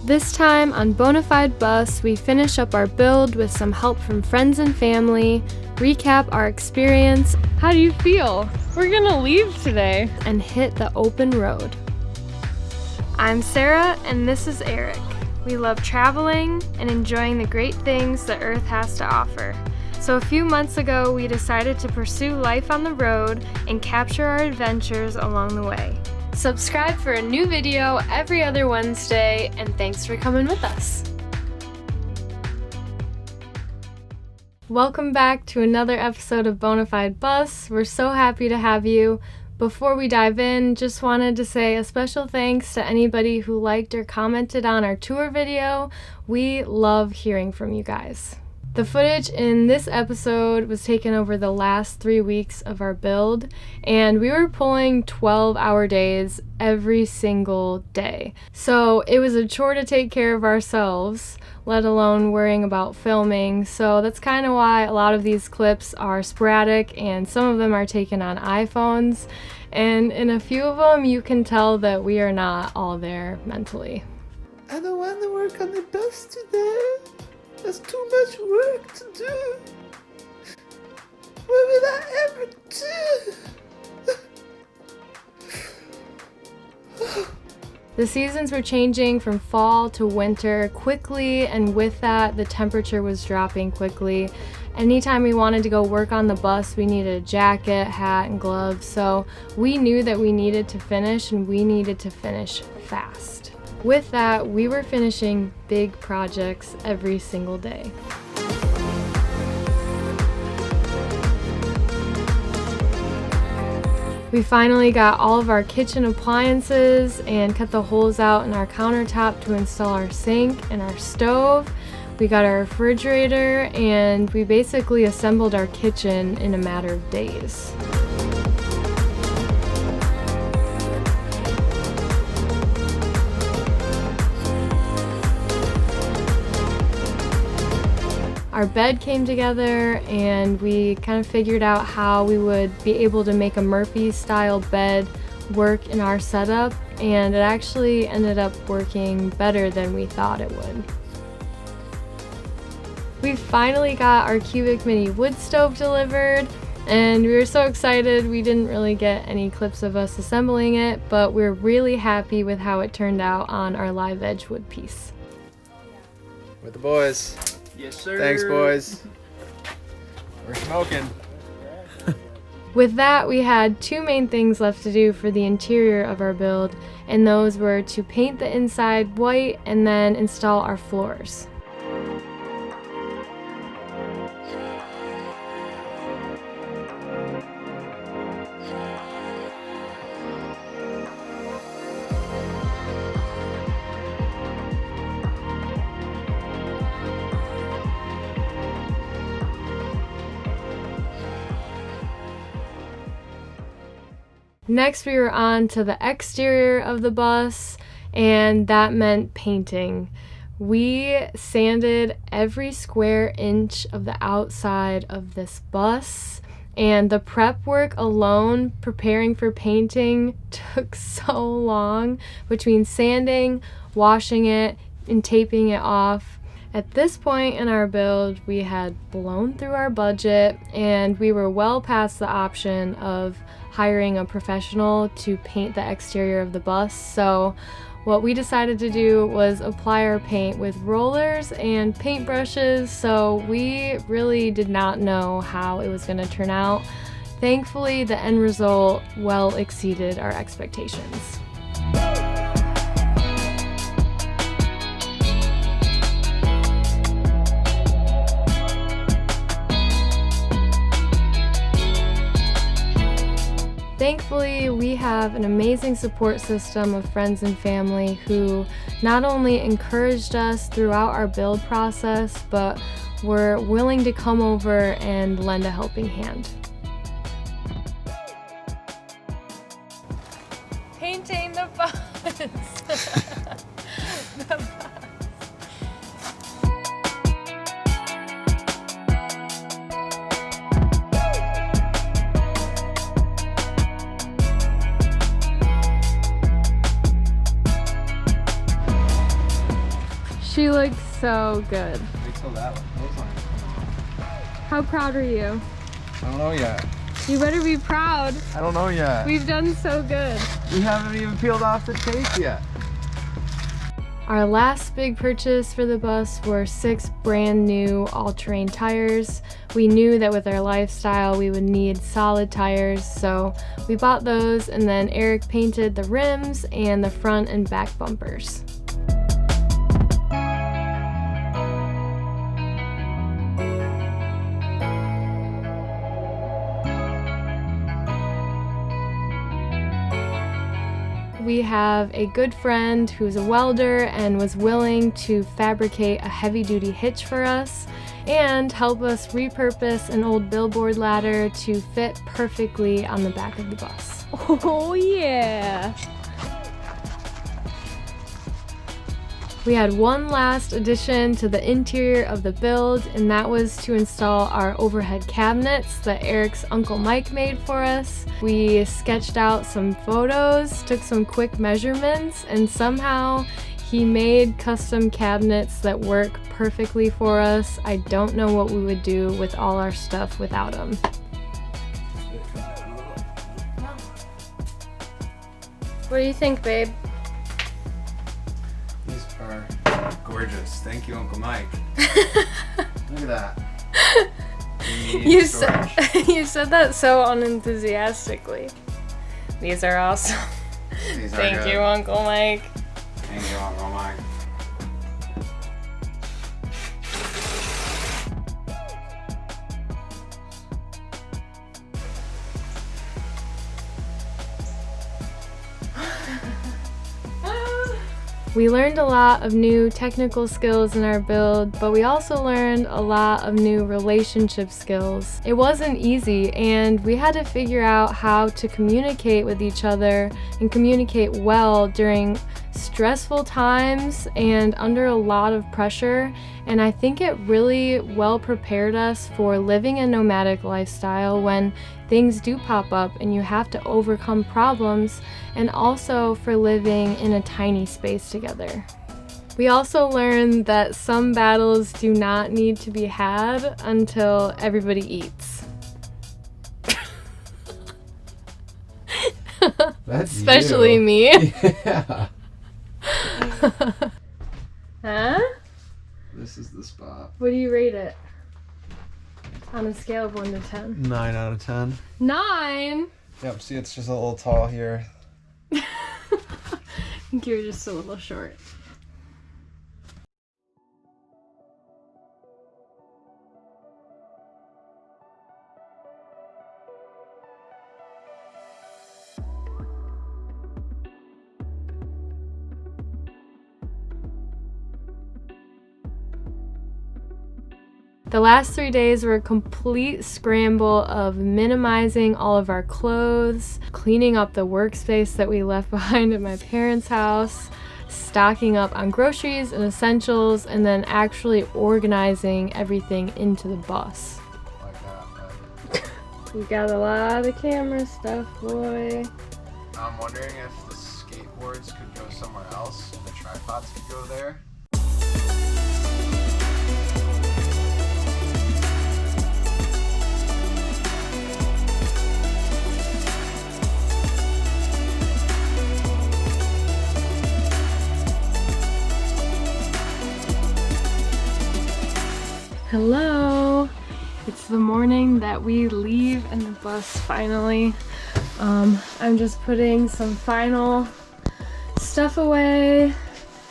This time on Bona Fide Bus, we finish up our build with some help from friends and family, recap our experience. How do you feel? We're gonna leave today and hit the open road. I'm Sarah and this is Eric. We love traveling and enjoying the great things that Earth has to offer. So a few months ago, we decided to pursue life on the road and capture our adventures along the way. Subscribe for a new video every other Wednesday, and thanks for coming with us. Welcome back to another episode of Bona Fide Bus. We're so happy to have you. Before we dive in, just wanted to say a special thanks to anybody who liked or commented on our tour video. We love hearing from you guys. The footage in this episode was taken over the last 3 weeks of our build, and we were pulling 12-hour days every single day. So it was a chore to take care of ourselves, let alone worrying about filming. So that's kind of why a lot of these clips are sporadic and some of them are taken on iPhones. And in a few of them, you can tell that we are not all there mentally. I don't want to work on the bus today. There's too much work to do. What will I ever do? The seasons were changing from fall to winter quickly, and with that, the temperature was dropping quickly. Anytime we wanted to go work on the bus, we needed a jacket, hat, and gloves, so we knew that we needed to finish, and we needed to finish fast. With that, we were finishing big projects every single day. We finally got all of our kitchen appliances and cut the holes out in our countertop to install our sink and our stove. We got our refrigerator, and we basically assembled our kitchen in a matter of days. Our bed came together, and we kind of figured out how we would be able to make a Murphy-style bed work in our setup, and it actually ended up working better than we thought it would. We finally got our cubic mini wood stove delivered, and we were so excited. We didn't really get any clips of us assembling it, but we're really happy with how it turned out on our live edge wood piece. With the boys. Yes, sir. Thanks, boys. We're smoking. With that, we had two main things left to do for the interior of our build, and those were to paint the inside white and then install our floors. Next, we were on to the exterior of the bus, and that meant painting. We sanded every square inch of the outside of this bus, and the prep work alone, preparing for painting, took so long between sanding, washing it, and taping it off. At this point in our build, we had blown through our budget, and we were well past the option of hiring a professional to paint the exterior of the bus. So what we decided to do was apply our paint with rollers and paintbrushes, so we really did not know how it was going to turn out. Thankfully, the end result well exceeded our expectations. Thankfully, we have an amazing support system of friends and family who not only encouraged us throughout our build process, but were willing to come over and lend a helping hand. Painting the bus! The bus. She looks so good. Wait till that one. Those lines come off. How proud are you? I don't know yet. You better be proud. I don't know yet. We've done so good. We haven't even peeled off the tape yet. Our last big purchase for the bus were 6 brand new all-terrain tires. We knew that with our lifestyle we would need solid tires, so we bought those, and then Eric painted the rims and the front and back bumpers. We have a good friend who's a welder and was willing to fabricate a heavy-duty hitch for us and help us repurpose an old billboard ladder to fit perfectly on the back of the bus. Oh yeah! We had one last addition to the interior of the build, and that was to install our overhead cabinets that Eric's Uncle Mike made for us. We sketched out some photos, took some quick measurements, and somehow he made custom cabinets that work perfectly for us. I don't know what we would do with all our stuff without him. What do you think, babe? These are gorgeous. Thank you, Uncle Mike. Look at that. You said that so unenthusiastically. These are awesome. These are Thank good. you, Uncle Mike. Thank you, Uncle Mike. We learned a lot of new technical skills in our build, but we also learned a lot of new relationship skills. It wasn't easy, and we had to figure out how to communicate with each other and communicate well during stressful times and under a lot of pressure. And I think it really well prepared us for living a nomadic lifestyle when things do pop up and you have to overcome problems, and also for living in a tiny space together. We also learned that some battles do not need to be had until everybody eats. That's especially you. me. Yeah. Huh? This is the spot. What do you rate it? On a scale of 1 to 10. 9 out of 10. 9? Yep, see, it's just a little tall here. I think you're just a little short. The last 3 days were a complete scramble of minimizing all of our clothes, cleaning up the workspace that we left behind at my parents' house, stocking up on groceries and essentials, and then actually organizing everything into the bus. Like that, but We got a lot of camera stuff, boy. I'm wondering if the skateboards could go somewhere else and the tripods could go there. Hello! It's the morning that we leave in the bus finally. I'm just putting some final stuff away,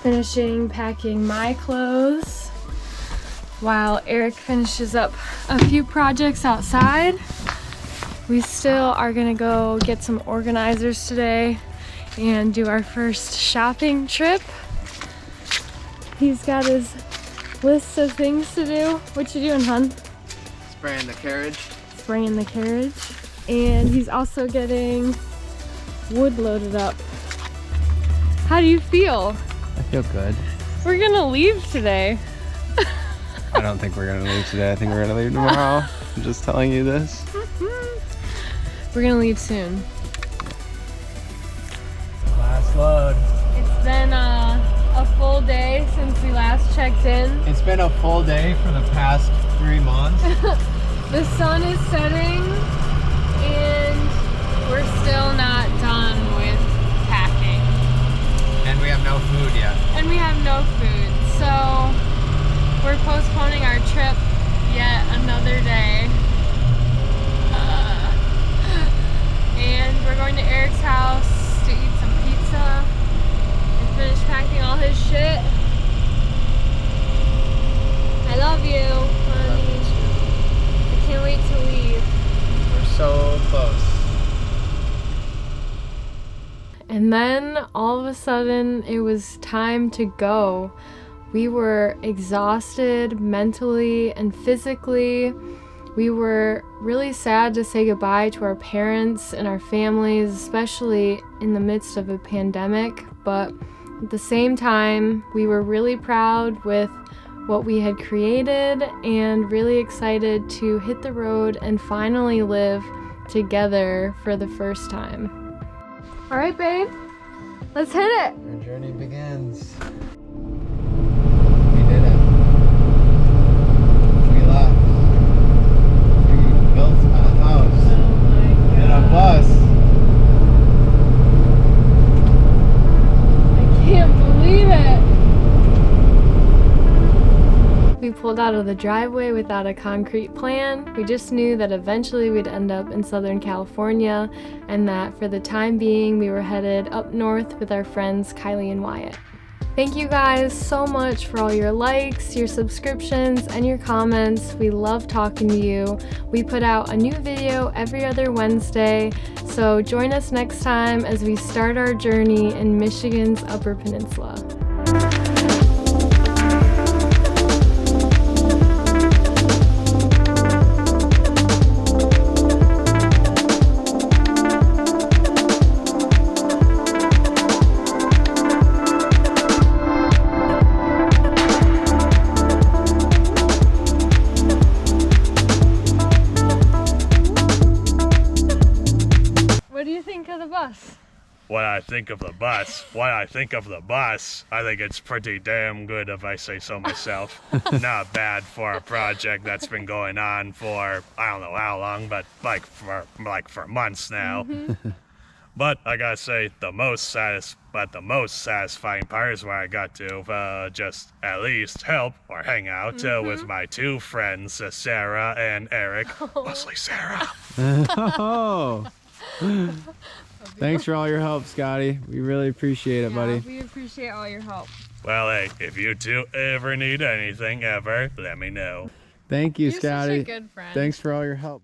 finishing packing my clothes while Eric finishes up a few projects outside. We still are gonna go get some organizers today and do our first shopping trip. He's got his list of things to do. What you doing, hun? Spraying the carriage. Spraying the carriage. And he's also getting wood loaded up. How do you feel? I feel good. We're gonna leave today. I don't think we're gonna leave today. I think we're gonna leave tomorrow. I'm just telling you this. We're gonna leave soon. Last load. It's been a full day since we last last checked in. It's been a full day for the past 3 months. The sun is setting and we're still not done with packing. And we have no food yet. And we have no food, so we're postponing our trip yet another day. And we're going to Eric's house to eat some pizza and finish packing all his shit. I love you, honey. I can't wait to leave. We're so close. And then all of a sudden it was time to go. We were exhausted mentally and physically. We were really sad to say goodbye to our parents and our families, especially in the midst of a pandemic. But at the same time, we were really proud with what we had created and really excited to hit the road and finally live together for the first time. All right, babe, let's hit it. Our journey begins. We did it. We left. We built a house and a bus. I can't believe it. We pulled out of the driveway without a concrete plan. We just knew that eventually we'd end up in Southern California and that for the time being we were headed up north with our friends Kylie and Wyatt. Thank you guys so much for all your likes, your subscriptions, and your comments. We love talking to you. We put out a new video every other Wednesday, so join us next time as we start our journey in Michigan's Upper Peninsula. What do you think of the bus? What I think of the bus, I think it's pretty damn good if I say so myself. Not bad for a project that's been going on for, I don't know how long, but for months now. Mm-hmm. But I gotta say, the most satisfying part is when I got to just at least help or hang out with my two friends, Sarah and Eric. Mostly Sarah. Oh. Thanks for all your help, Scotty. We really appreciate it, buddy. We appreciate all your help. Well, hey, if you two ever need anything ever, let me know. Thank you, You're Scotty. such a good friend. Thanks for all your help.